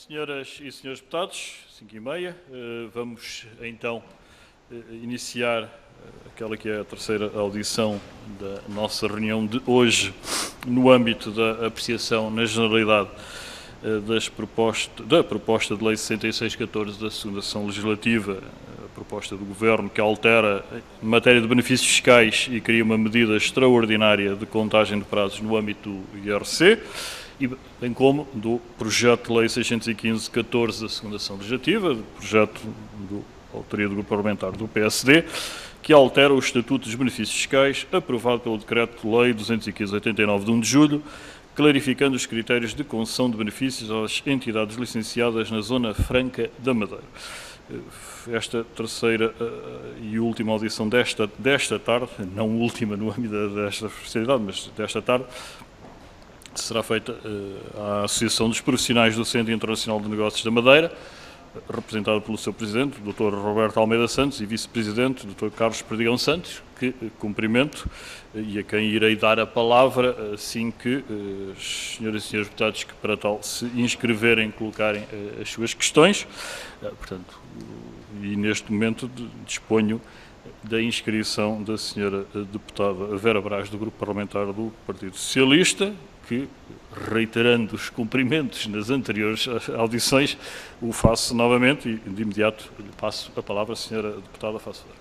Senhoras e senhores deputados, 5h30, vamos então iniciar aquela que é a terceira audição da nossa reunião de hoje, no âmbito da apreciação na generalidade da proposta de lei 66/14 da segunda sessão legislativa, a proposta do Governo que altera em matéria de benefícios fiscais e cria uma medida extraordinária de contagem de prazos no âmbito do IRC, e bem como do projeto de lei 615/14 da segunda sessão legislativa, projeto de autoria do Grupo Parlamentar do PSD, que altera o Estatuto dos Benefícios Fiscais, aprovado pelo Decreto-Lei 215/89 de 1 de julho, clarificando os critérios de concessão de benefícios às entidades licenciadas na Zona Franca da Madeira. Esta terceira e última audição desta tarde, não última no âmbito desta especialidade, mas desta tarde, será feita à Associação dos Profissionais do Centro Internacional de Negócios da Madeira, representada pelo seu Presidente, o Dr. Roberto Almeida Santos, e Vice-Presidente, Dr. Carlos Perdigão Santos, que cumprimento e a quem irei dar a palavra assim que as senhoras e senhores deputados que para tal se inscreverem, colocarem as suas questões. Portanto, e neste momento disponho da inscrição da senhora deputada Vera Brás, do Grupo Parlamentar do Partido Socialista, que, reiterando os cumprimentos nas anteriores audições, o faço novamente e, de imediato, lhe passo a palavra à senhora deputada. Faço favor.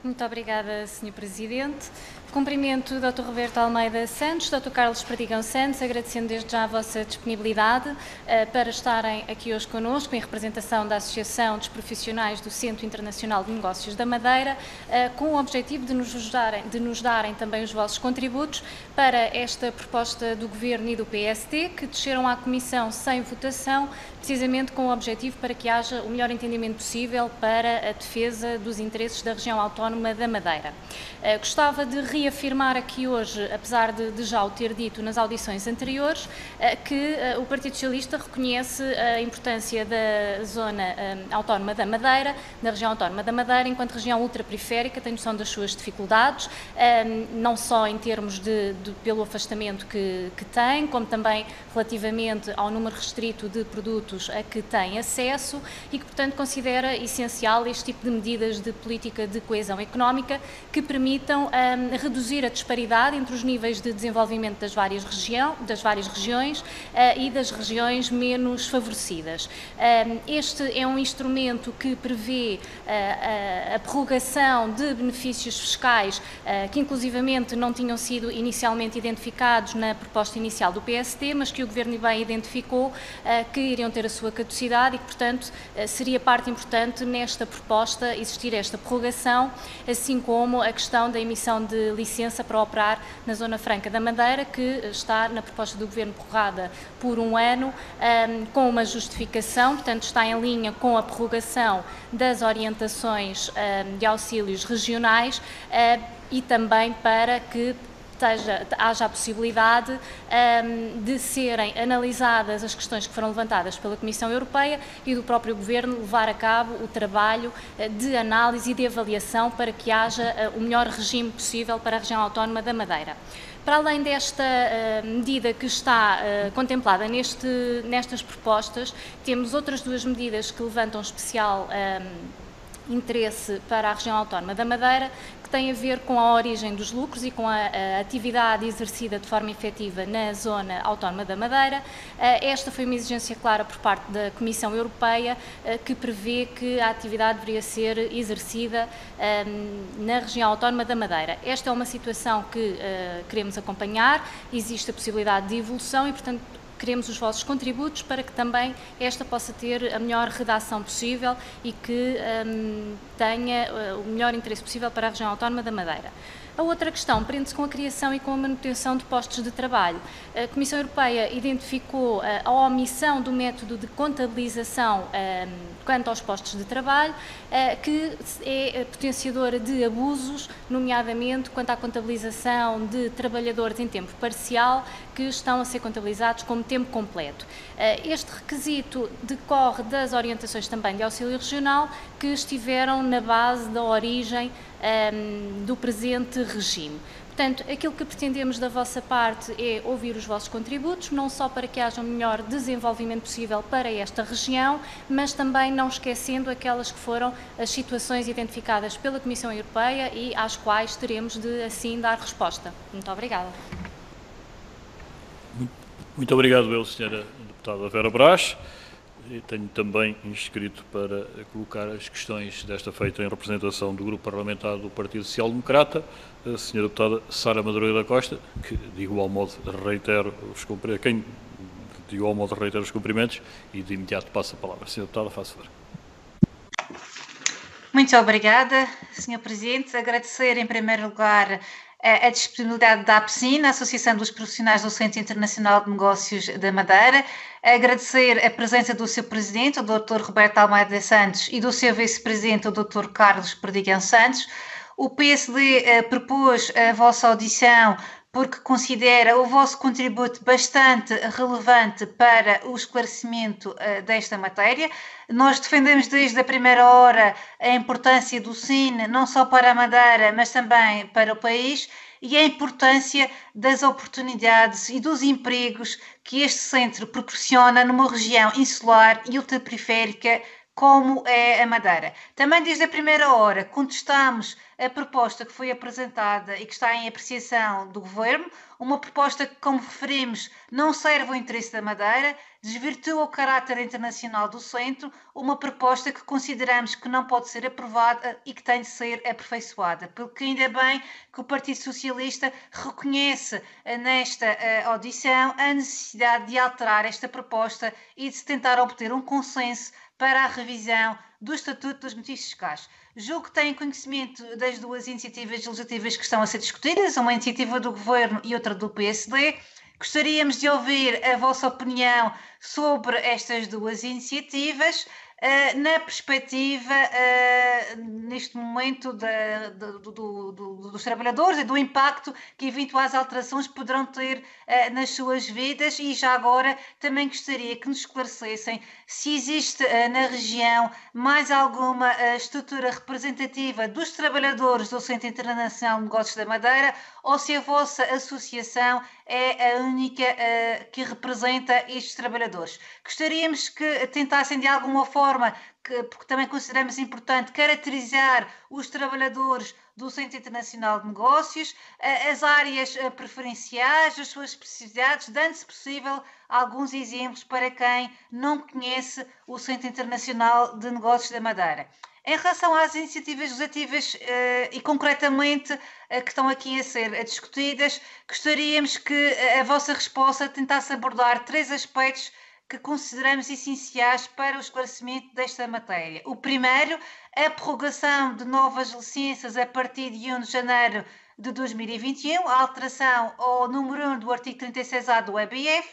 Muito obrigada, Sr. Presidente. Cumprimento o Dr. Roberto Almeida Santos, Dr. Carlos Perdigão Santos, agradecendo desde já a vossa disponibilidade para estarem aqui hoje connosco em representação da Associação dos Profissionais do Centro Internacional de Negócios da Madeira, com o objetivo de nos darem também os vossos contributos para esta proposta do Governo e do PSD, que desceram à Comissão sem votação, precisamente com o objetivo para que haja o melhor entendimento possível para a defesa dos interesses da região autónoma da Madeira. Gostava de reafirmar aqui hoje, apesar de já o ter dito nas audições anteriores, que o Partido Socialista reconhece a importância da zona autónoma da Madeira, da região autónoma da Madeira, enquanto região ultraperiférica, tem noção das suas dificuldades, não só em termos pelo afastamento que tem, como também relativamente ao número restrito de produtos a que tem acesso e que, portanto, considera essencial este tipo de medidas de política de coesão económica que permitam reduzir a disparidade entre os níveis de desenvolvimento das várias regiões e das regiões menos favorecidas. Este é um instrumento que prevê a prorrogação de benefícios fiscais que inclusivamente não tinham sido inicialmente identificados na proposta inicial do PSD, mas que o Governo bem identificou que iriam ter a sua caducidade e que, portanto, seria parte importante nesta proposta existir esta prorrogação, assim como a questão da emissão de licença para operar na Zona Franca da Madeira, que está na proposta do Governo prorrogada por 1 ano, com uma justificação, portanto está em linha com a prorrogação das orientações de auxílios regionais e também para que haja a possibilidade de serem analisadas as questões que foram levantadas pela Comissão Europeia e do próprio Governo levar a cabo o trabalho de análise e de avaliação para que haja o melhor regime possível para a região autónoma da Madeira. Para além desta medida que está contemplada nestas propostas, temos outras duas medidas que levantam especial interesse para a região autónoma da Madeira, que tem a ver com a origem dos lucros e com a atividade exercida de forma efetiva na zona autónoma da Madeira. Esta foi uma exigência clara por parte da Comissão Europeia, que prevê que a atividade deveria ser exercida na região autónoma da Madeira. Esta é uma situação que queremos acompanhar, existe a possibilidade de evolução e, portanto, queremos os vossos contributos para que também esta possa ter a melhor redação possível e que tenha o melhor interesse possível para a região autónoma da Madeira. A outra questão prende-se com a criação e com a manutenção de postos de trabalho. A Comissão Europeia identificou a omissão do método de contabilização quanto aos postos de trabalho, que é potenciadora de abusos, nomeadamente quanto à contabilização de trabalhadores em tempo parcial que estão a ser contabilizados como tempo completo. Este requisito decorre das orientações também de auxílio regional que estiveram na base da origem do presente regime. Portanto, aquilo que pretendemos da vossa parte é ouvir os vossos contributos, não só para que haja um melhor desenvolvimento possível para esta região, mas também não esquecendo aquelas que foram as situações identificadas pela Comissão Europeia e às quais teremos de, assim, dar resposta. Muito obrigada. Muito obrigado, eu, Sra. Deputada Vera Brás. Tenho também inscrito para colocar as questões desta feita em representação do Grupo Parlamentar do Partido Social Democrata, a Sra. Deputada Sara Madureira da Costa, que de igual modo reitero os cumprimentos e de imediato passo a palavra. Sra. Deputada, faça favor. Muito obrigada, Sr. Presidente. Agradecer, em primeiro lugar, a disponibilidade da APSIN, a Associação dos Profissionais do Centro Internacional de Negócios da Madeira, agradecer a presença do seu Presidente, o Dr. Roberto Almeida Santos, e do seu Vice-Presidente, o Dr. Carlos Perdigão Santos. O PSD propôs a vossa audição porque considera o vosso contributo bastante relevante para o esclarecimento desta matéria. Nós defendemos desde a primeira hora a importância do SIN, não só para a Madeira, mas também para o país, e a importância das oportunidades e dos empregos que este centro proporciona numa região insular e ultraperiférica como é a Madeira. Também desde a primeira hora contestamos a proposta que foi apresentada e que está em apreciação do Governo, uma proposta que, como referimos, não serve ao interesse da Madeira, desvirtua o caráter internacional do centro, uma proposta que consideramos que não pode ser aprovada e que tem de ser aperfeiçoada, porque ainda bem que o Partido Socialista reconhece nesta audição a necessidade de alterar esta proposta e de se tentar obter um consenso para a revisão do Estatuto dos Benefícios Fiscais. Julgo que têm conhecimento das duas iniciativas legislativas que estão a ser discutidas, uma iniciativa do Governo e outra do PSD. Gostaríamos de ouvir a vossa opinião sobre estas duas iniciativas, na perspectiva, neste momento, dos trabalhadores e do impacto que eventuais alterações poderão ter nas suas vidas. E já agora também gostaria que nos esclarecessem se existe na região mais alguma estrutura representativa dos trabalhadores do Centro Internacional de Negócios da Madeira, ou se a vossa associação é a única que representa estes trabalhadores. Gostaríamos que tentassem de alguma forma, porque também consideramos importante, caracterizar os trabalhadores do Centro Internacional de Negócios, as áreas preferenciais, as suas especificidades, dando, se possível, alguns exemplos para quem não conhece o Centro Internacional de Negócios da Madeira. Em relação às iniciativas legislativas e concretamente que estão aqui a ser discutidas, gostaríamos que a vossa resposta tentasse abordar três aspectos que consideramos essenciais para o esclarecimento desta matéria. O primeiro, a prorrogação de novas licenças a partir de 1 de janeiro de 2021, a alteração ao número 1 do artigo 36A do EBF.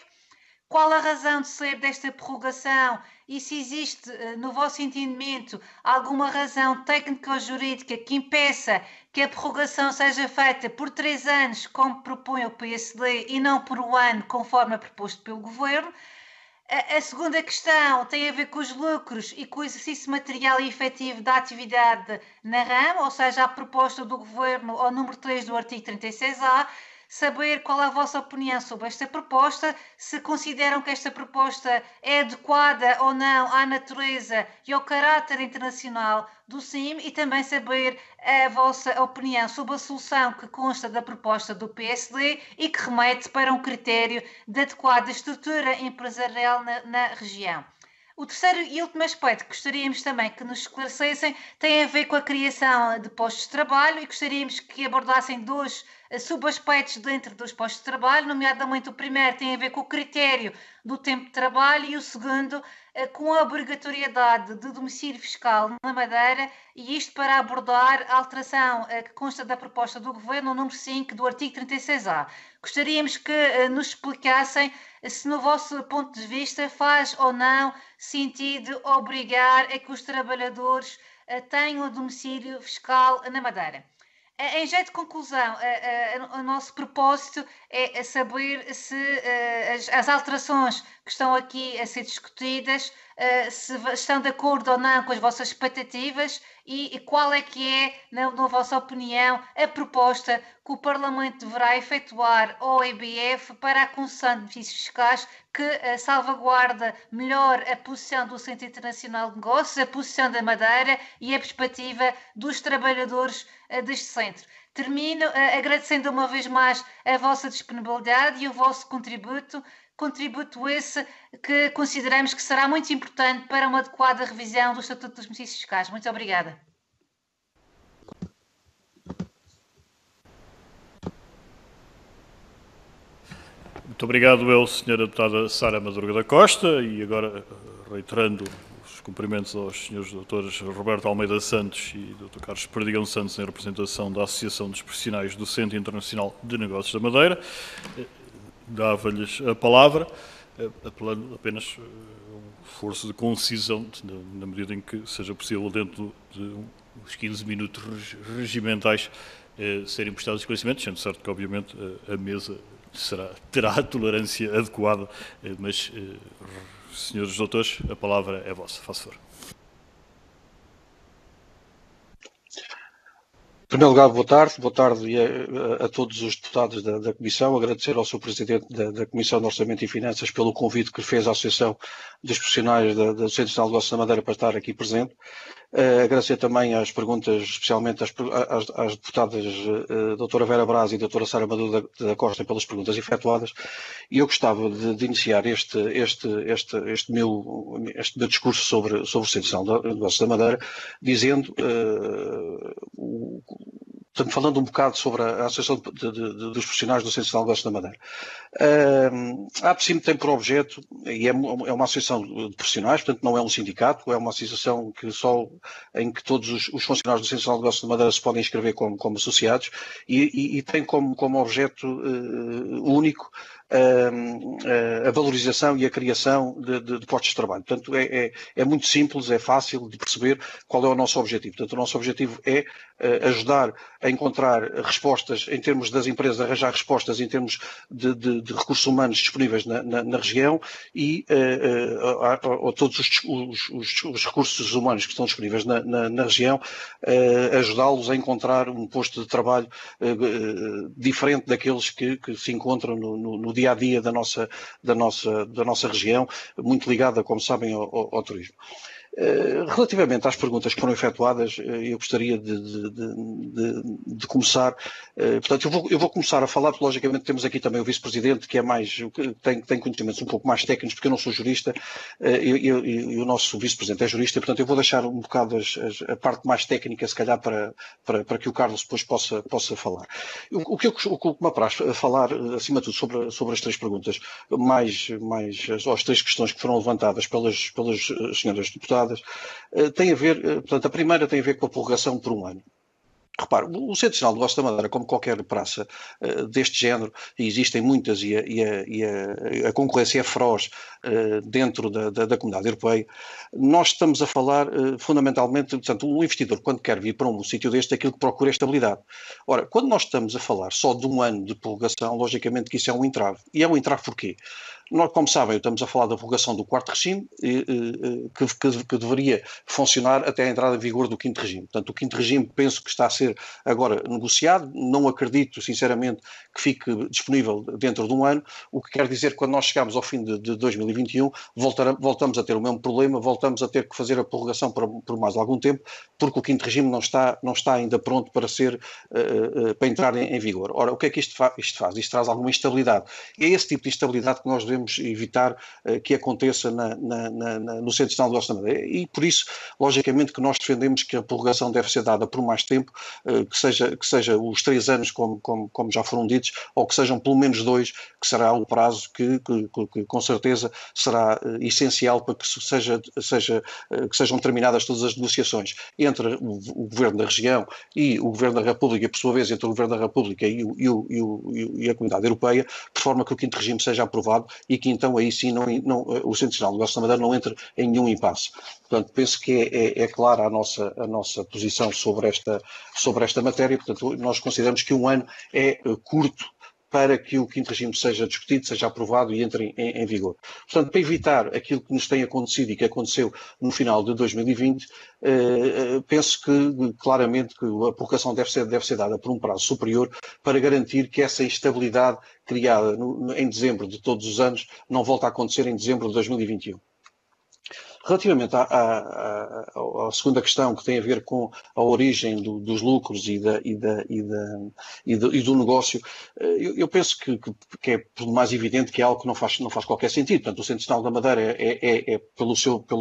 Qual a razão de ser desta prorrogação e se existe, no vosso entendimento, alguma razão técnica ou jurídica que impeça que a prorrogação seja feita por 3 anos, como propõe o PSD, e não por 1 ano, conforme é proposto pelo Governo? A segunda questão tem a ver com os lucros e com o exercício material e efetivo da atividade na RAM, ou seja, a proposta do Governo ao número 3 do artigo 36A. Saber qual é a vossa opinião sobre esta proposta, se consideram que esta proposta é adequada ou não à natureza e ao caráter internacional do CIM, e também saber a vossa opinião sobre a solução que consta da proposta do PSD e que remete para um critério de adequada estrutura empresarial na região. O terceiro e último aspecto que gostaríamos também que nos esclarecessem tem a ver com a criação de postos de trabalho, e gostaríamos que abordassem dois subaspectos dentro dos postos de trabalho, nomeadamente o primeiro tem a ver com o critério do tempo de trabalho e o segundo com a obrigatoriedade de domicílio fiscal na Madeira, e isto para abordar a alteração que consta da proposta do Governo, o número 5 do artigo 36A. Gostaríamos que nos explicassem se, no vosso ponto de vista, faz ou não sentido obrigar a que os trabalhadores tenham o domicílio fiscal na Madeira. Em jeito de conclusão, o nosso propósito é saber se as alterações que que estão aqui a ser discutidas, se estão de acordo ou não com as vossas expectativas e qual é que é, na vossa opinião, a proposta que o Parlamento deverá efetuar ao EBF para a concessão de benefícios fiscais que salvaguarda melhor a posição do Centro Internacional de Negócios, a posição da Madeira e a perspectiva dos trabalhadores deste centro. Termino agradecendo uma vez mais a vossa disponibilidade e o vosso contributo esse que consideramos que será muito importante para uma adequada revisão do Estatuto dos Benefícios Fiscais. Muito obrigada. Muito obrigado eu, Sra. Deputada Sara Madruga da Costa, e agora reiterando os cumprimentos aos Srs. Drs. Roberto Almeida Santos e Dr. Carlos Perdigão Santos em representação da Associação dos Profissionais do Centro Internacional de Negócios da Madeira. Dava-lhes a palavra, apelando apenas a um esforço de concisão, na medida em que seja possível, dentro de uns 15 minutos regimentais, serem prestados esclarecimentos, sendo certo que, obviamente, a mesa terá a tolerância adequada, mas, senhores doutores, a palavra é vossa. Faça favor. Em primeiro lugar, boa tarde a todos os deputados da Comissão, agradecer ao Sr. Presidente da Comissão de Orçamento e Finanças pelo convite que fez à Associação dos Profissionais do Centro Nacional de Negócios da Madeira para estar aqui presente. Agradecer também as perguntas, especialmente às deputadas doutora Vera Braz e doutora Sara Madruga da Costa pelas perguntas efetuadas, e eu gostava de iniciar este meu discurso sobre o Centro Nacional de Negócios da Madeira, dizendo, portanto, falando um bocado sobre a Associação dos Profissionais do Centro Nacional de Negócios da Madeira. A APCIM tem por objeto, e é uma associação de profissionais, portanto não é um sindicato, é uma associação em que todos os funcionários do Centro Nacional de Negócios da Madeira se podem inscrever como associados, e tem como objeto único a valorização e a criação de postos de trabalho. Portanto, é muito simples, é fácil de perceber qual é o nosso objetivo. Portanto, o nosso objetivo é ajudar a encontrar respostas em termos das empresas, arranjar respostas em termos de recursos humanos disponíveis na região e a todos os recursos humanos que estão disponíveis na região, ajudá-los a encontrar um posto de trabalho diferente daqueles que se encontram no dia-a-dia da nossa região, muito ligada, como sabem, ao turismo. Relativamente às perguntas que foram efetuadas, eu gostaria de começar, portanto, eu vou começar a falar, porque logicamente temos aqui também o Vice-Presidente, que tem conhecimentos um pouco mais técnicos, porque eu não sou jurista, e o nosso Vice-Presidente é jurista, e, portanto, eu vou deixar um bocado a parte mais técnica, se calhar, para que o Carlos depois possa falar. O que me apraz falar, acima de tudo, sobre as três perguntas, as três questões que foram levantadas pelas senhoras deputadas, tem a ver, portanto, a primeira tem a ver com a prorrogação por um ano. Repare, o Centro Nacional de Negócios da Madeira, como qualquer praça deste género, e existem muitas e a concorrência é feroz dentro da Comunidade Europeia, nós estamos a falar fundamentalmente, portanto, o investidor, quando quer vir para um sítio deste, aquilo que procura é estabilidade. Ora, quando nós estamos a falar só de um ano de prorrogação, logicamente que isso é um entrave. E é um entrave porquê? Nós, como sabem, estamos a falar da prorrogação do quarto regime, que deveria funcionar até a entrada em vigor do quinto regime. Portanto, o quinto regime penso que está a ser agora negociado, não acredito, sinceramente, que fique disponível dentro de um ano, o que quer dizer que quando nós chegamos ao fim de 2021, voltamos a ter o mesmo problema, voltamos a ter que fazer a prorrogação por mais algum tempo, porque o quinto regime não está ainda pronto para entrar em vigor. Ora, o que é que isto faz? Isto traz alguma instabilidade. E é esse tipo de instabilidade que nós devemos evitar que aconteça no Centro Nacional de Negócios da Madeira. E por isso, logicamente, que nós defendemos que a prorrogação deve ser dada por mais tempo, que seja os 3 anos, como já foram ditos, ou que sejam pelo menos 2, que será o prazo que com certeza será essencial para que sejam terminadas todas as negociações entre o Governo da região e o Governo da República, por sua vez, entre o Governo da República e a Comunidade Europeia, de forma que o quinto regime seja aprovado e que então aí sim o Centro Nacional de Negócios da Madeira não entre em nenhum impasse. Portanto, penso que é clara a nossa posição sobre esta matéria. Portanto, nós consideramos que um ano é curto para que o quinto regime seja discutido, seja aprovado e entre em vigor. Portanto, para evitar aquilo que nos tem acontecido e que aconteceu no final de 2020, penso que claramente que a prorrogação deve ser dada por um prazo superior para garantir que essa instabilidade criada em dezembro de todos os anos não volta a acontecer em dezembro de 2021. Relativamente à segunda questão, que tem a ver com a origem dos lucros e do negócio, eu penso que é por mais evidente que é algo que não faz qualquer sentido. Portanto, o Centro Nacional da Madeira é pelo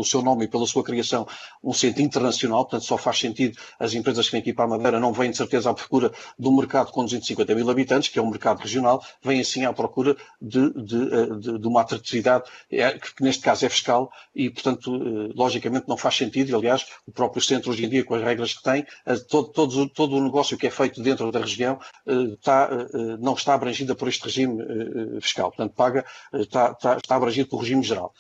seu nome e pela sua criação, um centro internacional, portanto, só faz sentido as empresas que vêm aqui para a Madeira não vêm de certeza à procura de um mercado com 250 mil habitantes, que é um mercado regional, vêm assim à procura de uma atratividade, que neste caso é fiscal, e, portanto, logicamente não faz sentido, e aliás o próprio centro hoje em dia, com as regras que tem, todo o negócio que é feito dentro da região não está abrangido por este regime fiscal, portanto está abrangido pelo regime geral.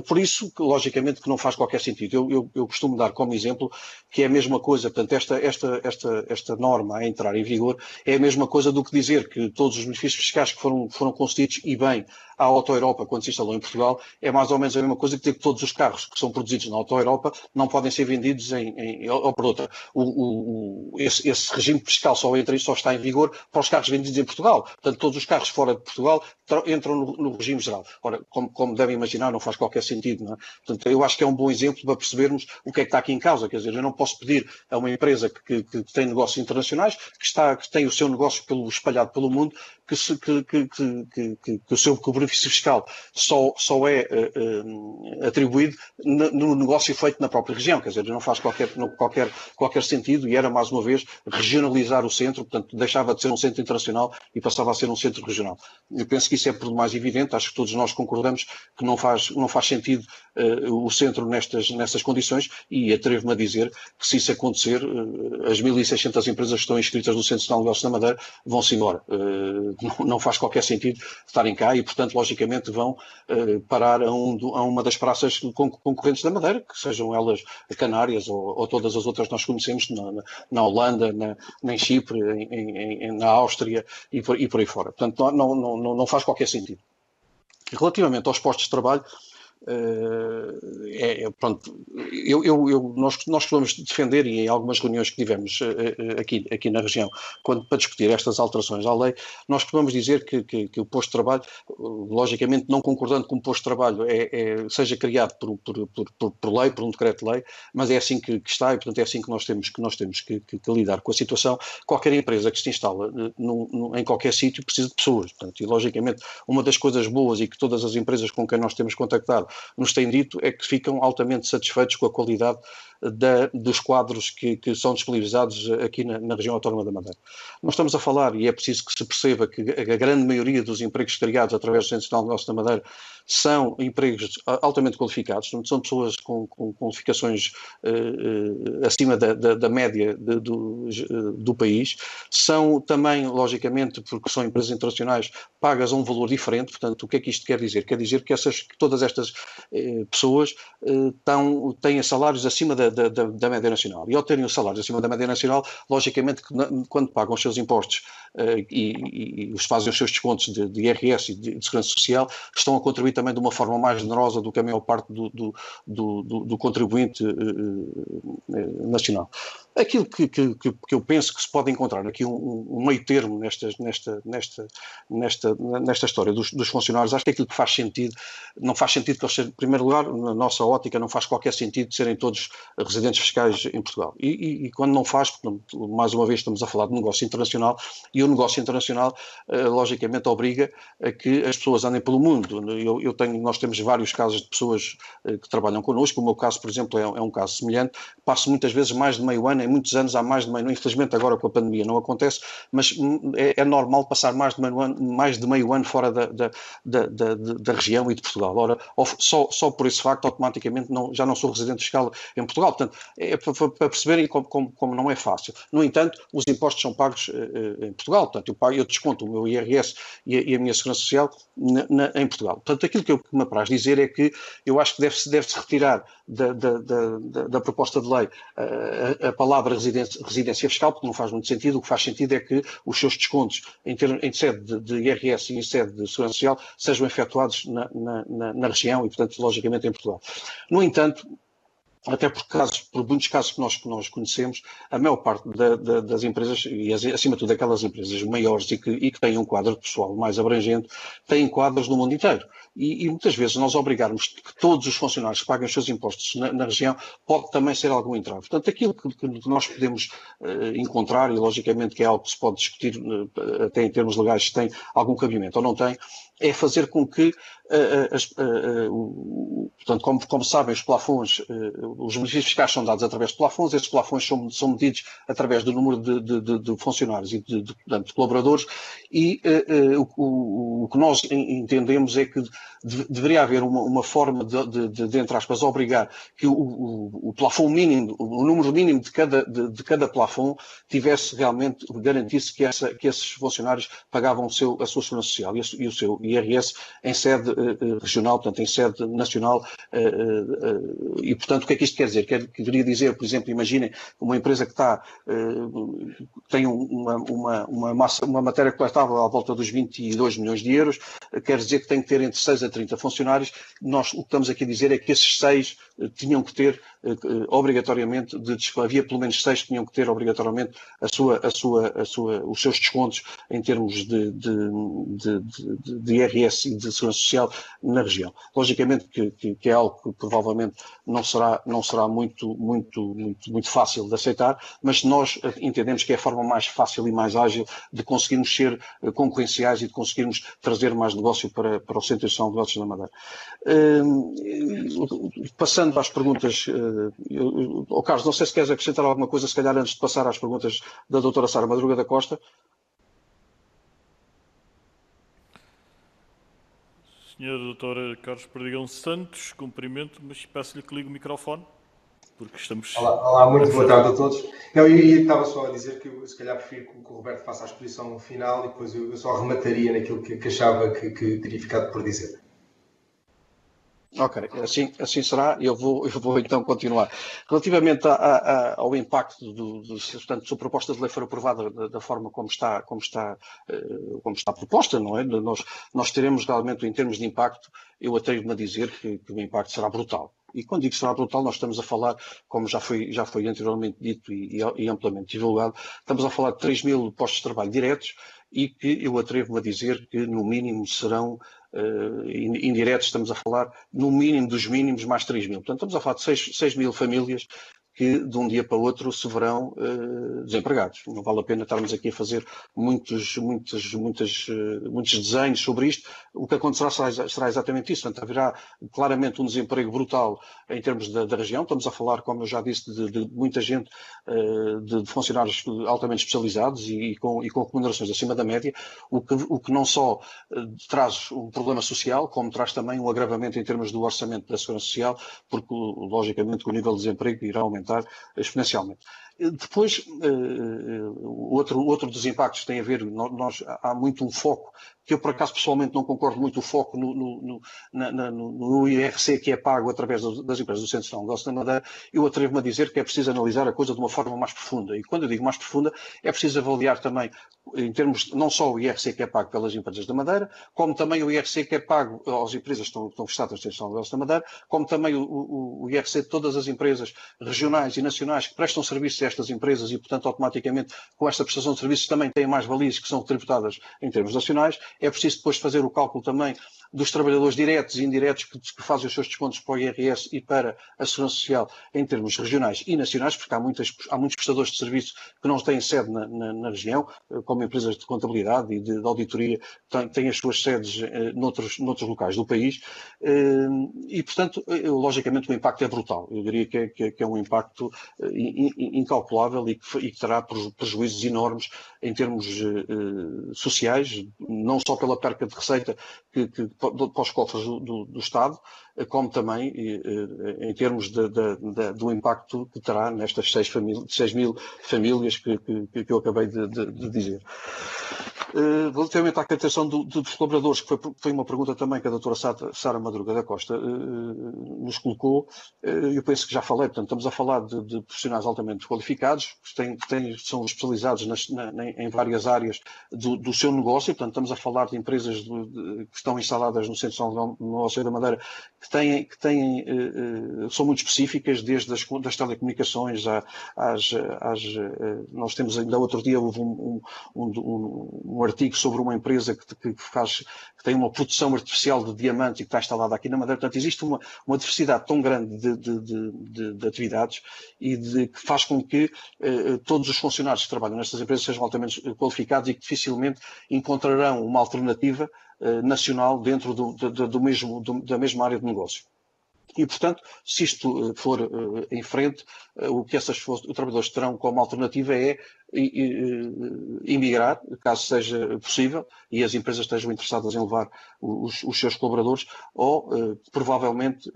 Por isso, logicamente que não faz qualquer sentido. Eu costumo dar como exemplo que é a mesma coisa, portanto esta norma a entrar em vigor é a mesma coisa do que dizer que todos os benefícios fiscais que foram concedidos e bem à Auto Europa quando se instalou em Portugal é mais ou menos a mesma coisa que dizer que todos os carros que são produzidos na Auto Europa não podem ser vendidos ou por outra. Esse regime fiscal só está em vigor para os carros vendidos em Portugal. Portanto, todos os carros fora de Portugal entram no regime geral. Ora, como devem imaginar, não faz qualquer sentido, não é? Portanto, eu acho que é um bom exemplo para percebermos o que é que está aqui em causa. Quer dizer, eu não posso pedir a uma empresa que tem negócios internacionais, que tem o seu negócio espalhado pelo mundo, que o benefício fiscal só é atribuído no negócio feito na própria região. Quer dizer, não faz qualquer sentido, e era, mais uma vez, regionalizar o centro, portanto, deixava de ser um centro internacional e passava a ser um centro regional. Eu penso que isso é por demais evidente, acho que todos nós concordamos que não faz sentido o centro nestas condições, e atrevo-me a dizer que, se isso acontecer, as 1.600 empresas que estão inscritas no Centro Nacional de Negócios da Madeira vão-se embora. Não faz qualquer sentido estarem cá e, portanto, logicamente vão parar a uma das praças concorrentes da Madeira, que sejam elas Canárias ou todas as outras que nós conhecemos na Holanda, em Chipre, na Áustria e por aí fora. Portanto, não faz qualquer sentido. Relativamente aos postos de trabalho, nós costumamos defender, e em algumas reuniões que tivemos aqui na região, para discutir estas alterações à lei, nós costumamos dizer que o posto de trabalho, logicamente não concordando com o posto de trabalho seja criado por lei, por um decreto-lei, mas é assim que está, e portanto é assim que nós temos que lidar com a situação. Qualquer empresa que se instala em qualquer sítio precisa de pessoas, portanto, e logicamente uma das coisas boas e que todas as empresas com quem nós temos contactado nos têm dito é que ficam altamente satisfeitos com a qualidade dos quadros que são disponibilizados aqui na região autónoma da Madeira. Nós estamos a falar, e é preciso que se perceba que a grande maioria dos empregos criados através do Centro Nacional de Negócios da Madeira são empregos altamente qualificados, são pessoas com qualificações acima da média do país, são também, logicamente, porque são empresas internacionais, pagas a um valor diferente. Portanto, o que é que isto quer dizer? Quer dizer que todas estas pessoas têm salários acima da média nacional, e ao terem os salários acima da média nacional, logicamente, quando pagam os seus impostos e fazem os seus descontos de IRS e de Segurança Social, estão a contribuir também de uma forma mais generosa do que a maior parte do contribuinte nacional. Aquilo que eu penso que se pode encontrar aqui um meio termo nesta história dos funcionários, acho que aquilo que faz sentido, não faz sentido que eles sejam, em primeiro lugar, na nossa ótica, não faz qualquer sentido de serem todos residentes fiscais em Portugal. E quando não faz, porque, mais uma vez, estamos a falar de negócio internacional, e o negócio internacional, logicamente, obriga a que as pessoas andem pelo mundo. Nós temos vários casos de pessoas que trabalham connosco. O meu caso, por exemplo, é um caso semelhante. Passo muitas vezes mais de meio ano, em muitos anos há mais de meio ano, infelizmente agora com a pandemia não acontece, mas é normal passar mais de meio ano fora da região e de Portugal. Ora, só por esse facto, automaticamente, já não sou residente fiscal em Portugal. Portanto, é para perceberem como não é fácil. No entanto, os impostos são pagos em Portugal. Portanto, eu desconto o meu IRS e a minha Segurança Social em Portugal. Portanto, aquilo que me apraz dizer é que eu acho que deve-se retirar da proposta de lei a palavra palavra residência fiscal, porque não faz muito sentido. O que faz sentido é que os seus descontos em sede de IRS e em sede de Segurança Social sejam efetuados na região e, portanto, logicamente em Portugal. No entanto, até por muitos casos que nós conhecemos, a maior parte das empresas, e acima de tudo aquelas empresas maiores e que têm um quadro pessoal mais abrangente, têm quadros no mundo inteiro. E muitas vezes nós obrigarmos que todos os funcionários paguem os seus impostos na região pode também ser algum entrave. Portanto, aquilo que nós podemos encontrar, e logicamente que é algo que se pode discutir até em termos legais se tem algum cabimento ou não tem, é fazer com que, portanto, como sabem, os plafons, os benefícios fiscais são dados através de plafons, esses plafons são medidos através do número de funcionários e de colaboradores, e o que nós entendemos é que deveria haver uma forma de entre aspas, obrigar que o plafond mínimo, o número mínimo de cada plafond tivesse realmente, garantisse que esses funcionários pagavam a sua segurança social e o seu IRS em sede regional, portanto, em sede nacional, e, portanto, o que é que isto quer dizer? Queria dizer, por exemplo, imaginem uma empresa que tem uma matéria coletável à volta dos 22 milhões de euros, quer dizer que tem que ter entre 6 a 30 funcionários. Nós o que estamos aqui a dizer é que esses 6 tinham que ter obrigatoriamente, havia pelo menos 6 que tinham que ter obrigatoriamente os seus descontos em termos de IRS e de Segurança Social na região. Logicamente que é algo que provavelmente não será muito fácil de aceitar, mas nós entendemos que é a forma mais fácil e mais ágil de conseguirmos ser concorrenciais e de conseguirmos trazer mais negócio para o Centro de Negócios da Madeira. Passando às perguntas, Carlos, não sei se queres acrescentar alguma coisa, se calhar antes de passar às perguntas da doutora Sara Madruga da Costa. Senhor Dr. Carlos Perdigão Santos, cumprimento, mas peço-lhe que ligue o microfone, porque estamos... Olá, muito boa tarde a todos. Não, eu estava só a dizer que eu, se calhar, prefiro que o Roberto faça a exposição final e depois eu só remataria naquilo que achava que teria ficado por dizer. Ok, assim será. Eu vou então continuar. Relativamente ao impacto portanto, se a proposta de lei for aprovada da forma como está proposta, não é? Nós teremos realmente, em termos de impacto, eu atrevo-me a dizer que o impacto será brutal. E quando digo que será brutal, nós estamos a falar, como já foi anteriormente dito e amplamente divulgado, estamos a falar de 3 mil postos de trabalho diretos e que eu atrevo-me a dizer que, no mínimo, serão indiretos, estamos a falar, no mínimo dos mínimos, mais 3 mil. Portanto, estamos a falar de 6 mil famílias que de um dia para o outro se verão desempregados. Não vale a pena estarmos aqui a fazer muitos desenhos sobre isto. O que acontecerá será exatamente isso. Portanto, haverá claramente um desemprego brutal em termos da região. Estamos a falar, como eu já disse, de muita gente, de funcionários altamente especializados e com remunerações acima da média, o que não só traz um problema social, como traz também um agravamento em termos do orçamento da Segurança Social, porque, logicamente, o nível de desemprego irá aumentar exponencialmente. Depois, outro dos impactos tem a ver, há muito um foco, que eu por acaso pessoalmente não concordo muito, o foco no IRC que é pago através das empresas do Centro de Negócios da Madeira. Eu atrevo-me a dizer que é preciso analisar a coisa de uma forma mais profunda. E quando eu digo mais profunda, é preciso avaliar também, em termos, não só o IRC que é pago pelas empresas da Madeira, como também o IRC que é pago às empresas que estão fechadas no Centro de Negócios da Madeira, como também o IRC de todas as empresas regionais e nacionais que prestam serviços a estas empresas e, portanto, automaticamente, com esta prestação de serviços também têm mais valias que são tributadas em termos nacionais. É preciso depois fazer o cálculo também dos trabalhadores diretos e indiretos que fazem os seus descontos para o IRS e para a Segurança Social em termos regionais e nacionais, porque há muitos prestadores de serviços que não têm sede na região, como empresas de contabilidade e de auditoria, têm as suas sedes noutros locais do país. E, portanto, logicamente o impacto é brutal. Eu diria que é um impacto incalculável e que terá prejuízos enormes em termos sociais, não só pela perca de receita para os cofres do Estado, como também em termos do impacto que terá nestas 6 mil famílias que eu acabei de dizer. Relativamente à captação dos colaboradores, que foi uma pergunta também que a doutora Sara Madruga da Costa nos colocou, eu penso que já falei, portanto, estamos a falar de profissionais altamente qualificados, que são especializados em várias áreas do seu negócio, portanto, estamos a falar de empresas que estão instaladas no Centro Nacional de Negócio da Madeira, que são muito específicas, desde das telecomunicações nós temos ainda outro dia houve um artigo sobre uma empresa que tem uma produção artificial de diamante e que está instalada aqui na Madeira. Portanto, existe uma diversidade tão grande de atividades e que faz com que todos os funcionários que trabalham nestas empresas sejam altamente qualificados e que dificilmente encontrarão uma alternativa nacional dentro da mesma área de negócio. E, portanto, se isto for em frente, o que esses trabalhadores terão como alternativa é emigrar, caso seja possível, e as empresas estejam interessadas em levar os seus colaboradores, ou provavelmente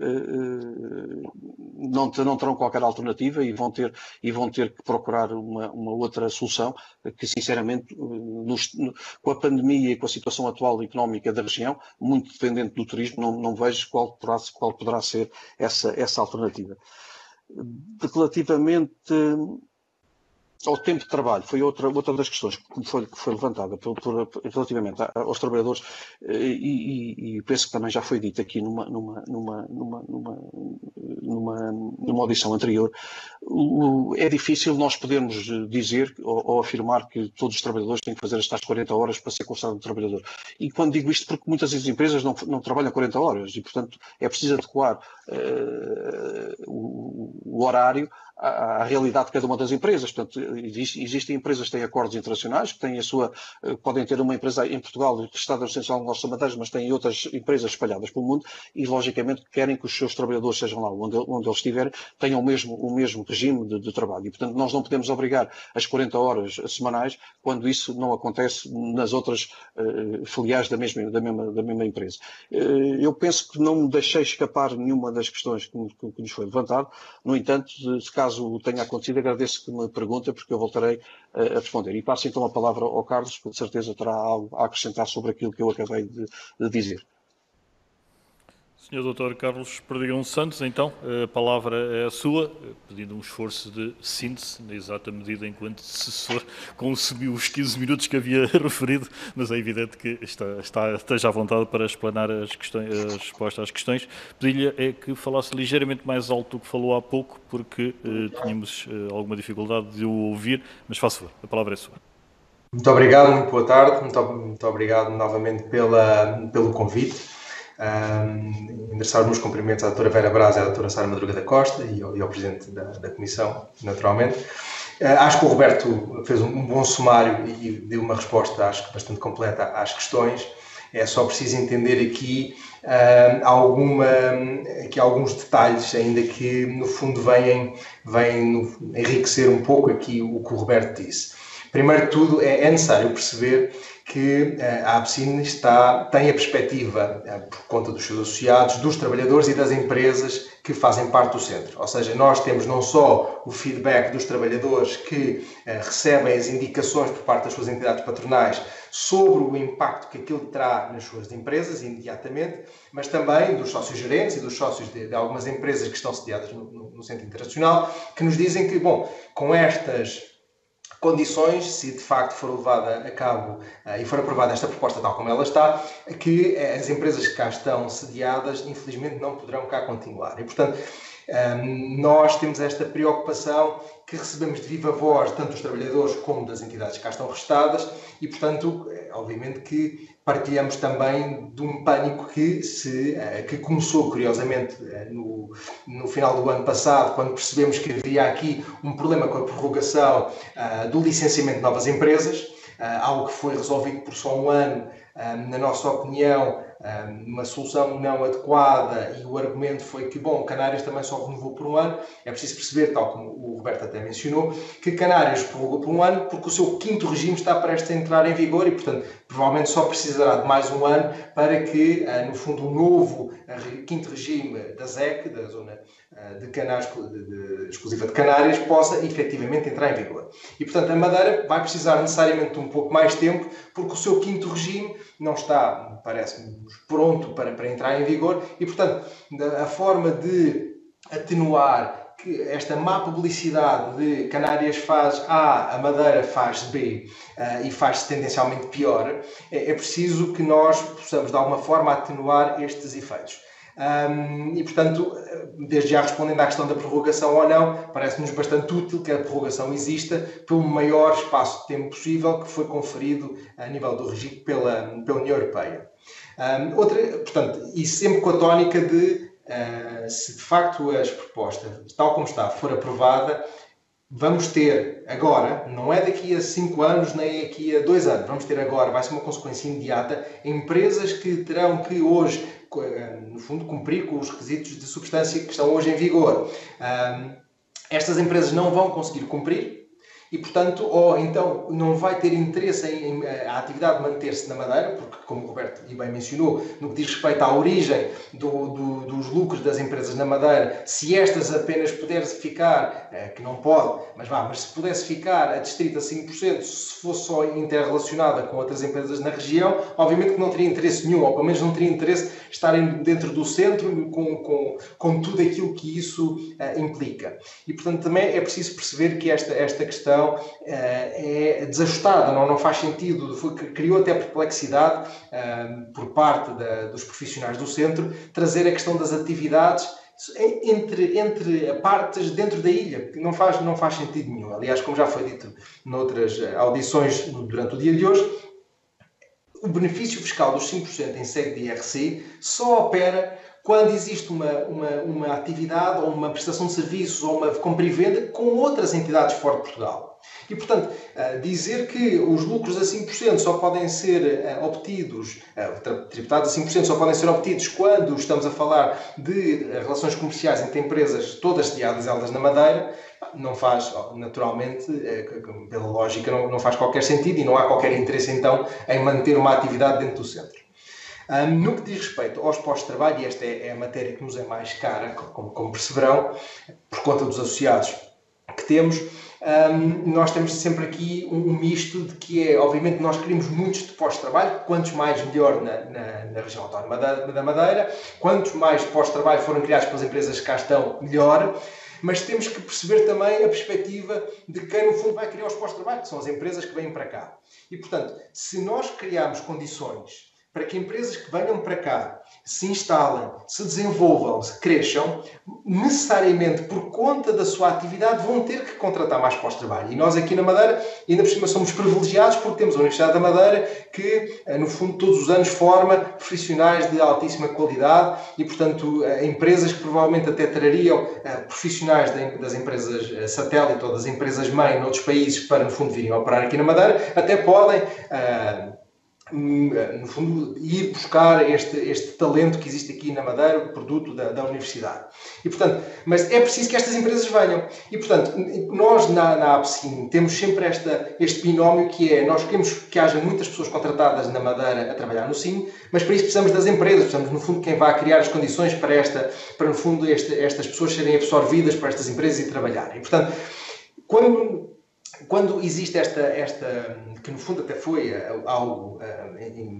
não terão qualquer alternativa e vão ter que procurar uma outra solução que, sinceramente, com a pandemia e com a situação atual económica da região, muito dependente do turismo, não vejo qual poderá ser essa alternativa. Relativamente ao tempo de trabalho, foi outra das questões que foi levantada relativamente aos trabalhadores, e penso que também já foi dito aqui numa audição anterior. É difícil nós podermos dizer ou afirmar que todos os trabalhadores têm que fazer estas 40 horas para ser considerado um trabalhador. E quando digo isto, porque muitas das empresas não trabalham 40 horas e, portanto, é preciso adequar o horário à realidade de cada uma das empresas. Portanto, existem empresas que têm acordos internacionais, que têm podem ter uma empresa em Portugal registrada no Centro Nacional de Negócios da Madeira, mas têm outras empresas espalhadas pelo mundo e, logicamente, querem que os seus trabalhadores sejam lá onde eles estiverem, tenham o mesmo regime de trabalho. E, portanto, nós não podemos obrigar as 40 horas semanais quando isso não acontece nas outras filiais da mesma empresa. Eu penso que não me deixei escapar nenhuma das questões que nos foi levantado. No entanto, se caso tenha acontecido, agradeço que me pergunte, porque eu voltarei a responder. E passo então a palavra ao Carlos, que de certeza terá algo a acrescentar sobre aquilo que eu acabei de dizer. Sr. Dr. Carlos Perdigão Santos, então, a palavra é a sua, pedindo um esforço de síntese, na exata medida em que o antecessor consumiu os 15 minutos que havia referido, mas é evidente que esteja à vontade para explanar as respostas às questões. Pedi-lhe que falasse ligeiramente mais alto do que falou há pouco, porque tínhamos alguma dificuldade de o ouvir, mas faça favor, a palavra é sua. Muito obrigado, muito boa tarde, muito obrigado novamente pelo convite. Endereçar os meus cumprimentos à doutora Vera Braz e à doutora Sara Madruga da Costa e ao presidente da Comissão, naturalmente. Acho que o Roberto fez um bom sumário e deu uma resposta, acho que bastante completa às questões. É só preciso entender aqui alguns detalhes, ainda que no fundo vêm enriquecer um pouco aqui o que o Roberto disse. Primeiro de tudo, é necessário perceber que a APSIN tem a perspectiva, por conta dos seus associados, dos trabalhadores e das empresas que fazem parte do centro. Ou seja, nós temos não só o feedback dos trabalhadores que recebem as indicações por parte das suas entidades patronais sobre o impacto que aquilo terá nas suas empresas, imediatamente, mas também dos sócios gerentes e dos sócios de algumas empresas que estão sediadas no Centro Internacional, que nos dizem que, bom, com estas condições, se de facto for levada a cabo e for aprovada esta proposta tal como ela está, que as empresas que cá estão sediadas, infelizmente, não poderão cá continuar. E, portanto, nós temos esta preocupação que recebemos de viva voz, tanto dos trabalhadores como das entidades que cá estão registadas, e, portanto, obviamente que partilhamos também de um pânico que começou, curiosamente, no final do ano passado, quando percebemos que havia aqui um problema com a prorrogação do licenciamento de novas empresas, algo que foi resolvido por só um ano, na nossa opinião, uma solução não adequada e o argumento foi que, bom, Canárias também só renovou por um ano. É preciso perceber, tal como o Roberto até mencionou, que Canárias prorrogou por um ano porque o seu 5º regime está prestes a entrar em vigor e, portanto, provavelmente só precisará de mais um ano para que, no fundo, o novo 5º regime da ZEC, da Zona de Canais exclusiva de Canárias, possa efetivamente entrar em vigor. E, portanto, a Madeira vai precisar necessariamente de um pouco mais tempo, porque o seu 5º regime não está, parece-me, pronto para entrar em vigor e, portanto, a forma de atenuar que esta má publicidade de Canárias faz A, a Madeira faz B e faz-se tendencialmente pior, é preciso que nós possamos, de alguma forma, atenuar estes efeitos. E, portanto, desde já respondendo à questão da prorrogação ou não, parece-nos bastante útil que a prorrogação exista pelo maior espaço de tempo possível que foi conferido a nível do regime pela União Europeia. Portanto, e sempre com a tónica de, se de facto as propostas, tal como está, for aprovada, vamos ter agora, não é daqui a 5 anos nem daqui a 2 anos, vamos ter agora, vai ser uma consequência imediata, empresas que terão que hoje, no fundo, cumprir com os requisitos de substância que estão hoje em vigor. Estas empresas não vão conseguir cumprir e, portanto, ou então não vai ter interesse em a atividade manter-se na Madeira, porque, como o Roberto e bem mencionou, no que diz respeito à origem dos lucros das empresas na Madeira, se estas apenas pudessem ficar, que não pode, mas se pudesse ficar adstrita a 5%, se fosse só interrelacionada com outras empresas na região, obviamente que não teria interesse nenhum, ou pelo menos não teria interesse estarem dentro do centro com tudo aquilo que isso implica. E, portanto, também é preciso perceber que esta questão é desajustada, não faz sentido, criou até perplexidade por parte dos profissionais do centro trazer a questão das atividades entre partes dentro da ilha, que não faz sentido nenhum. Aliás, como já foi dito noutras audições durante o dia de hoje, o benefício fiscal dos 5% em sede de IRC só opera quando existe uma atividade ou uma prestação de serviços ou uma compra e venda com outras entidades fora de Portugal. E, portanto, dizer que os lucros a 5% só podem ser obtidos, tributados a 5% só podem ser obtidos quando estamos a falar de relações comerciais entre empresas todas sediadas elas na Madeira, não faz, naturalmente, pela lógica, não faz qualquer sentido e não há qualquer interesse, então, em manter uma atividade dentro do centro. No que diz respeito aos postos-trabalho, e esta é a matéria que nos é mais cara, como perceberão, por conta dos associados que temos, nós temos sempre aqui um misto de que obviamente, nós queremos muitos de postos-trabalho, quantos mais melhor na região autónoma da Madeira, quantos mais postos-trabalho forem criados pelas empresas que cá estão, melhor, mas temos que perceber também a perspectiva de quem, no fundo, vai criar os postos-trabalho, que são as empresas que vêm para cá. E, portanto, se nós criarmos condições para que empresas que venham para cá se instalem, se desenvolvam, se cresçam, necessariamente por conta da sua atividade vão ter que contratar mais postos-trabalho. E nós aqui na Madeira, ainda por cima, somos privilegiados porque temos a Universidade da Madeira que, no fundo, todos os anos forma profissionais de altíssima qualidade e, portanto, empresas que provavelmente até trariam profissionais das empresas satélite ou das empresas-mãe noutros países para, no fundo, virem operar aqui na Madeira, até podem no fundo, ir buscar este talento que existe aqui na Madeira, produto da Universidade. E, portanto, mas é preciso que estas empresas venham. E, portanto, nós na APSIN temos sempre este binómio que é, nós queremos que haja muitas pessoas contratadas na Madeira a trabalhar no SIM, mas para isso precisamos das empresas, precisamos, no fundo, quem vai criar as condições para no fundo, estas pessoas serem absorvidas por estas empresas e trabalharem. E, portanto, quando existe esta, que no fundo até foi algo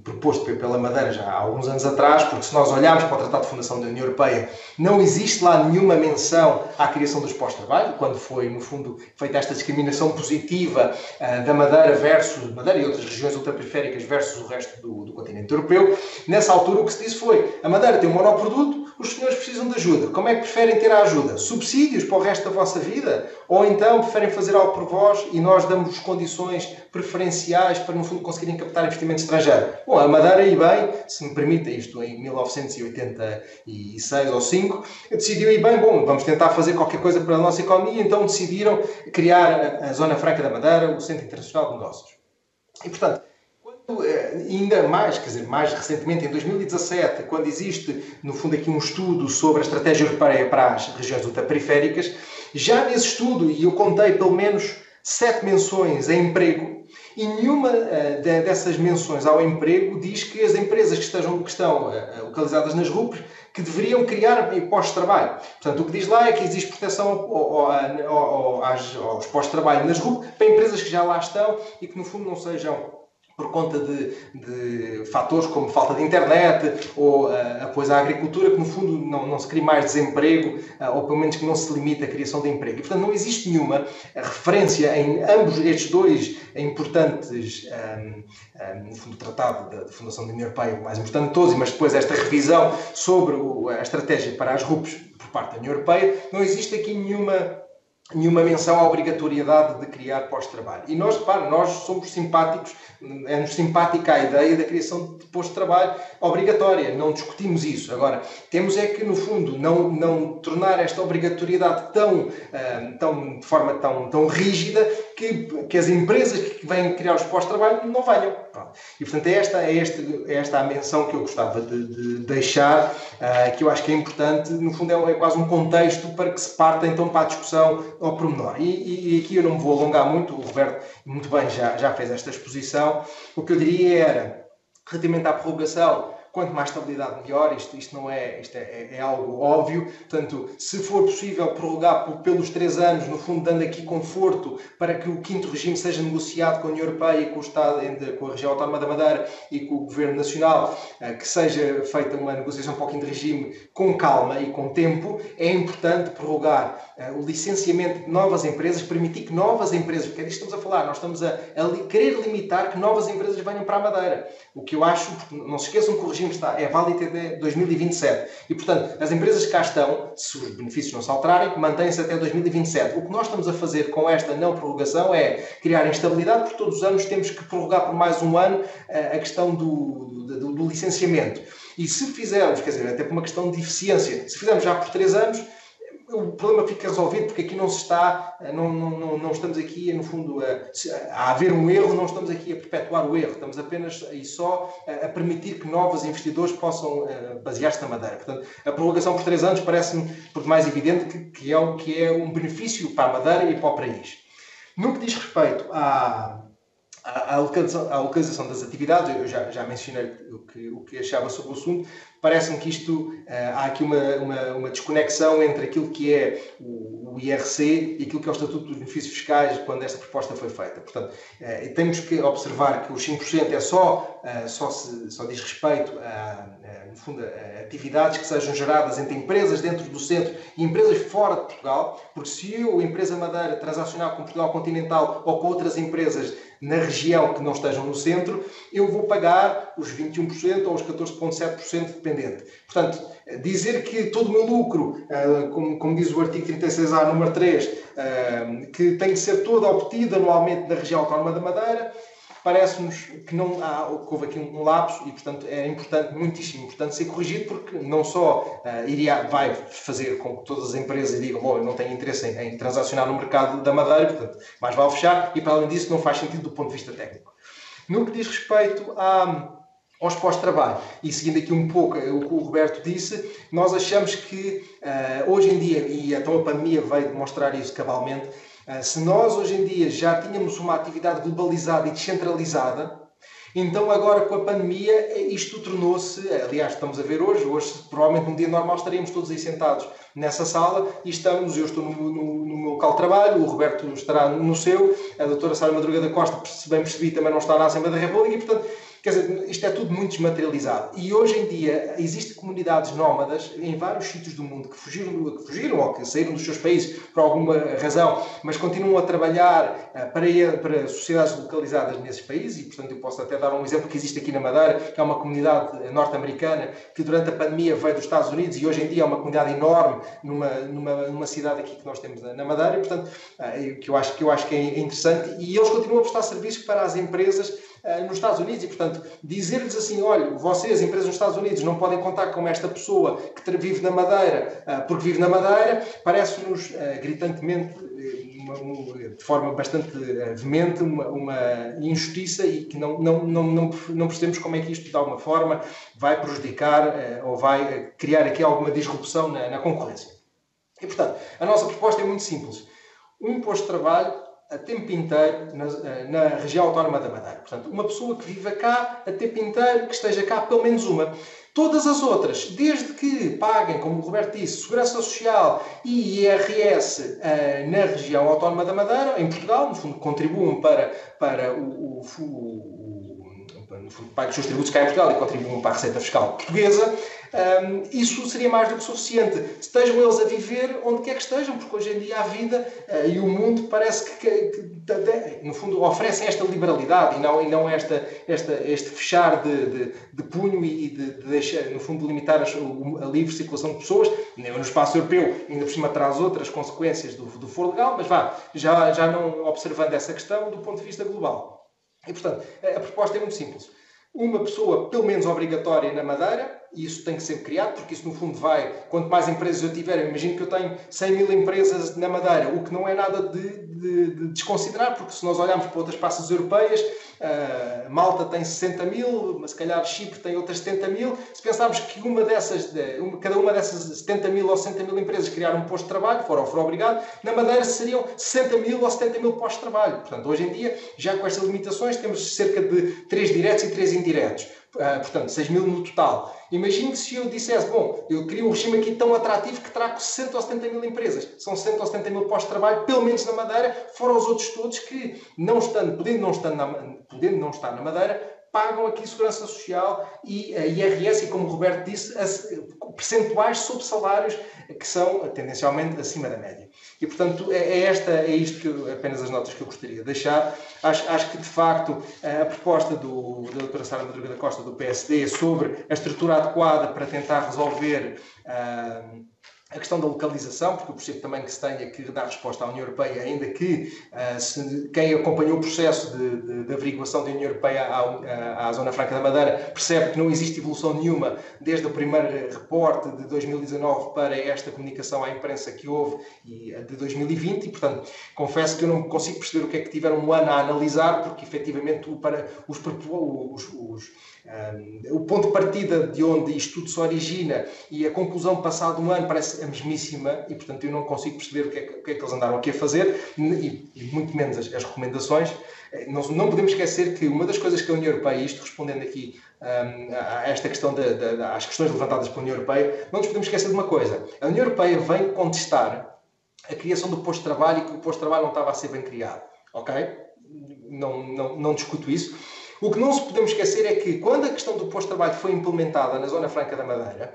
proposto pela Madeira já há alguns anos atrás, porque se nós olharmos para o Tratado de Fundação da União Europeia, não existe lá nenhuma menção à criação dos postos-trabalho, quando foi, no fundo, feita esta discriminação positiva da Madeira versus Madeira e outras regiões ultraperiféricas versus o resto do continente europeu. Nessa altura o que se disse foi, a Madeira tem um monoproduto, os senhores precisam de ajuda. Como é que preferem ter a ajuda? Subsídios para o resto da vossa vida? Ou então preferem fazer algo por vós e nós damos condições preferenciais para, no fundo, conseguirem captar investimento estrangeiro? Bom, a Madeira, e bem, se me permitem, isto em 1986 ou 5, decidiu, e bem, bom, vamos tentar fazer qualquer coisa para a nossa economia, então decidiram criar a Zona Franca da Madeira, o Centro Internacional de Negócios. E, portanto, Ainda mais, quer dizer, mais recentemente, em 2017, quando existe, no fundo, aqui um estudo sobre a estratégia europeia para as regiões ultraperiféricas, já nesse estudo, e eu contei pelo menos 7 menções a emprego, e nenhuma dessas menções ao emprego diz que as empresas que estão localizadas nas RUPs que deveriam criar postos de trabalho. Portanto, o que diz lá é que existe proteção aos postos de trabalho nas RUP para empresas que já lá estão e que, no fundo, não sejam por conta de fatores como falta de internet ou apoio à agricultura, que no fundo não se crie mais desemprego, ou pelo menos que não se limite a criação de emprego. E, portanto, não existe nenhuma referência em ambos estes dois importantes, no fundo, o Tratado de Fundação da União Europeia, o mais importante de todos, mas depois esta revisão sobre a estratégia para as RUPs por parte da União Europeia, não existe aqui nenhuma menção à obrigatoriedade de criar pós-trabalho. E nós, repare, nós somos simpáticos, é-nos simpática a ideia da criação de posto de trabalho obrigatória, não discutimos isso. Agora, temos é que, no fundo, não tornar esta obrigatoriedade de forma tão rígida que as empresas que vêm criar os postos de trabalho não venham. E, portanto, é esta a menção que eu gostava de deixar, que eu acho que é importante, no fundo é quase um contexto para que se parta então para a discussão ao pormenor. E aqui eu não me vou alongar muito, o Roberto muito bem já fez esta exposição. O que eu diria era, relativamente à prorrogação, quanto mais estabilidade melhor, isto é algo óbvio. Portanto, se for possível prorrogar pelos 3 anos, no fundo dando aqui conforto para que o 5º regime seja negociado com a União Europeia e com o Estado, com a região autónoma da Madeira e com o Governo Nacional, que seja feita uma negociação para o 5º regime com calma e com tempo, é importante prorrogar o licenciamento de novas empresas, permitir que novas empresas, porque é disto que estamos a falar, nós estamos a querer limitar que novas empresas venham para a Madeira. O que eu acho, porque não se esqueçam que o regime é válido até 2027. E, portanto, as empresas que cá estão, se os benefícios não se alterarem, mantêm-se até 2027. O que nós estamos a fazer com esta não prorrogação é criar instabilidade, porque todos os anos temos que prorrogar por mais um ano a questão do licenciamento. E se fizermos, quer dizer, até por uma questão de eficiência, se fizermos já por 3 anos, o problema fica resolvido, porque aqui não estamos aqui, no fundo, a haver um erro, não estamos aqui a perpetuar o erro, estamos apenas e só a permitir que novos investidores possam basear-se na Madeira. Portanto, a prorrogação por 3 anos parece-me por demais evidente que é um benefício para a Madeira e para o país. No que diz respeito à localização das atividades, eu já mencionei o que achava sobre o assunto. Parece-me que há aqui uma desconexão entre aquilo que é o IRC e aquilo que é o Estatuto dos Benefícios Fiscais quando esta proposta foi feita. Portanto, temos que observar que os 5% só diz respeito no fundo, a atividades que sejam geradas entre empresas dentro do centro e empresas fora de Portugal, porque se eu, empresa Madeira, transacionar com Portugal Continental ou com outras empresas na região que não estejam no centro, eu vou pagar os 21% ou os 14,7% dependente. Portanto, dizer que todo o meu lucro, como diz o artigo 36A, número 3, que tem de ser todo obtido anualmente na região autónoma da Madeira, parece-nos que houve aqui um lapso e, portanto, é importante, muitíssimo importante ser corrigido, porque não só vai fazer com que todas as empresas digam, eu não tenho interesse em transacionar no mercado da Madeira, portanto, mais vale fechar, e para além disso não faz sentido do ponto de vista técnico. No que diz respeito aos pós-trabalho, e seguindo aqui um pouco o que o Roberto disse, nós achamos que hoje em dia, e então a pandemia veio demonstrar isso cabalmente, se nós hoje em dia já tínhamos uma atividade globalizada e descentralizada, então agora com a pandemia isto tornou-se, aliás estamos a ver hoje provavelmente num dia normal estaríamos todos aí sentados nessa sala e eu estou no meu local de trabalho, o Roberto estará no seu, a doutora Sara Madruga da Costa, se bem percebi, também não está na Assembleia da República e, portanto, quer dizer, isto é tudo muito desmaterializado. E hoje em dia existem comunidades nómadas em vários sítios do mundo que fugiram ou que saíram dos seus países por alguma razão, mas continuam a trabalhar para sociedades localizadas nesses países. E, portanto, eu posso até dar um exemplo que existe aqui na Madeira, que é uma comunidade norte-americana que durante a pandemia veio dos Estados Unidos e hoje em dia é uma comunidade enorme numa cidade aqui que nós temos na Madeira. E, portanto, que eu acho que é interessante. E eles continuam a prestar serviços para as empresas nos Estados Unidos e, portanto, dizer-lhes assim, olha, vocês, empresas nos Estados Unidos, não podem contar com esta pessoa que vive na Madeira, porque vive na Madeira, parece-nos gritantemente, de forma bastante veemente, uma injustiça e que não percebemos como é que isto, de alguma forma, vai prejudicar ou vai criar aqui alguma disrupção na concorrência. E, portanto, a nossa proposta é muito simples. Um imposto de trabalho a tempo inteiro na região autónoma da Madeira. Portanto, uma pessoa que viva cá a tempo inteiro, que esteja cá pelo menos uma. Todas as outras, desde que paguem, como o Roberto disse, Segurança Social e IRS na região autónoma da Madeira, em Portugal, no fundo, contribuam para no fundo, paguem os seus tributos cá em Portugal e contribuam para a Receita Fiscal portuguesa, isso seria mais do que suficiente. Estejam eles a viver onde quer que estejam, porque hoje em dia a vida e o mundo parece que no fundo, oferecem esta liberalidade e não este fechar de punho e de deixar, no fundo, limitar a livre circulação de pessoas. No espaço europeu, ainda por cima, traz outras consequências do foro legal, mas já não observando essa questão do ponto de vista global. E, portanto, a proposta é muito simples. Uma pessoa, pelo menos obrigatória na Madeira, e isso tem que ser criado, porque isso no fundo quanto mais empresas eu tiver, eu imagino que eu tenho 100 mil empresas na Madeira, o que não é nada de desconsiderar, porque se nós olharmos para outras praças europeias, Malta tem 60 mil, mas se calhar Chipre tem outras 70 mil, se pensarmos que cada uma dessas 70 mil ou 60 mil empresas criar um posto de trabalho, for obrigado, na Madeira seriam 60 mil ou 70 mil postos de trabalho. Portanto, hoje em dia, já com estas limitações, temos cerca de 3 diretos e 3 indiretos. Portanto, 6 mil no total. Imagine se eu dissesse, bom, eu crio um regime aqui tão atrativo que trago 60 ou 70 mil empresas. São 60 ou 70 mil postos de trabalho, pelo menos na Madeira, fora os outros todos que, podendo não estar na Madeira, pagam aqui Segurança Social e a IRS, e como o Roberto disse, percentuais sobre salários que são tendencialmente acima da média. E, portanto, é isto apenas as notas que eu gostaria de deixar. Acho que, de facto, a proposta da doutora Sara Madruga da Costa, do PSD, sobre a estrutura adequada para tentar resolver a questão da localização, porque eu percebo também que se tenha que dar resposta à União Europeia, ainda que quem acompanhou o processo de averiguação da União Europeia à Zona Franca da Madeira percebe que não existe evolução nenhuma desde o primeiro reporte de 2019 para esta comunicação à imprensa que houve de 2020 e, portanto, confesso que eu não consigo perceber o que é que tiveram um ano a analisar, porque efetivamente o ponto de partida de onde isto tudo se origina e a conclusão passado um ano parece a mesmíssima e, portanto, eu não consigo perceber o que é que eles andaram aqui a fazer e muito menos as recomendações. Não podemos esquecer que uma das coisas que a União Europeia, isto respondendo aqui a esta questão às questões levantadas pela União Europeia, não nos podemos esquecer de uma coisa. A União Europeia vem contestar a criação do posto de trabalho e que o posto de trabalho não estava a ser bem criado. Ok? Não discuto isso. O que não se podemos esquecer é que, quando a questão do posto de trabalho foi implementada na Zona Franca da Madeira,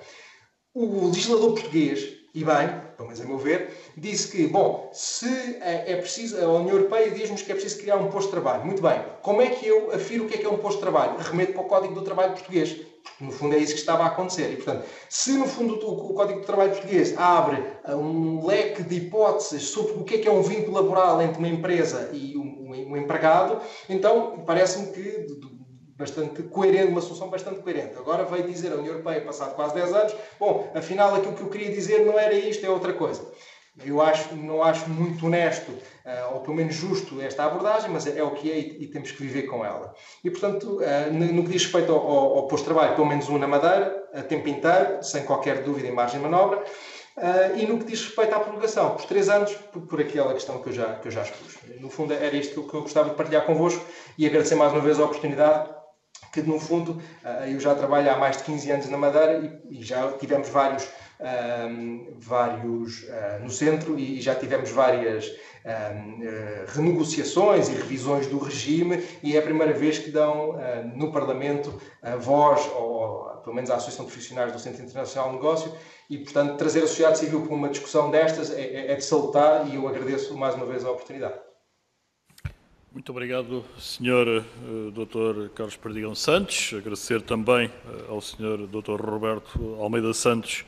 o legislador português, e bem, pelo menos a meu ver, disse que, bom, se é preciso, a União Europeia diz-nos que é preciso criar um posto de trabalho. Muito bem, como é que eu afiro o que é um posto de trabalho? Remeto para o Código do Trabalho português, porque no fundo é isso que estava a acontecer. E, portanto, se no fundo o Código do Trabalho português abre um leque de hipóteses sobre o que é um vínculo laboral entre uma empresa e um empregado, então parece-me que bastante coerente, uma solução bastante coerente. Agora veio dizer a União Europeia, passado quase 10 anos, bom, afinal aquilo que eu queria dizer não era isto, é outra coisa. Eu não acho muito honesto, ou pelo menos justo, esta abordagem, mas é o que é e temos que viver com ela. E, portanto, no que diz respeito ao posto de trabalho, pelo menos um na Madeira, a tempo inteiro, sem qualquer dúvida em margem de manobra, e no que diz respeito à prorrogação, por 3 anos, por aquela questão que eu já expus. No fundo, era isto que eu gostava de partilhar convosco e agradecer mais uma vez a oportunidade, que no fundo eu já trabalho há mais de 15 anos na Madeira e já tivemos vários no centro e já tivemos várias renegociações e revisões do regime e é a primeira vez que dão no Parlamento voz, ou pelo menos à Associação de Profissionais do Centro Internacional de Negócio e, portanto, trazer a sociedade civil para uma discussão destas é de salutar e eu agradeço mais uma vez a oportunidade. Muito obrigado, Sr. Dr. Carlos Perdigão Santos. Agradecer também ao Sr. Dr. Roberto Almeida Santos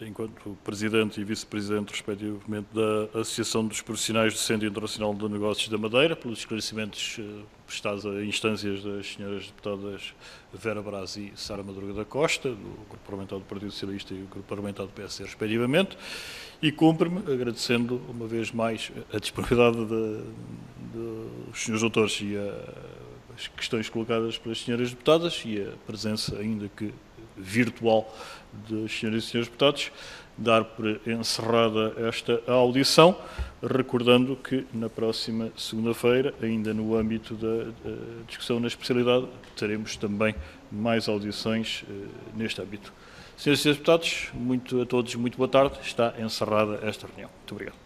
enquanto Presidente e Vice-Presidente, respectivamente, da Associação dos Profissionais do Centro Internacional de Negócios da Madeira, pelos esclarecimentos prestados a instâncias das senhoras deputadas Vera Braz e Sara Madruga da Costa, do Grupo Parlamentar do Partido Socialista e do Grupo Parlamentar do PSD, respectivamente, e cumpre-me agradecendo uma vez mais a disponibilidade dos senhores doutores e as questões colocadas pelas senhoras deputadas e a presença, ainda que virtual, das senhoras e senhores deputados, dar por encerrada esta audição, recordando que na próxima segunda-feira, ainda no âmbito da discussão na especialidade, teremos também mais audições neste âmbito. Senhoras e senhores deputados, a todos muito boa tarde. Está encerrada esta reunião. Muito obrigado.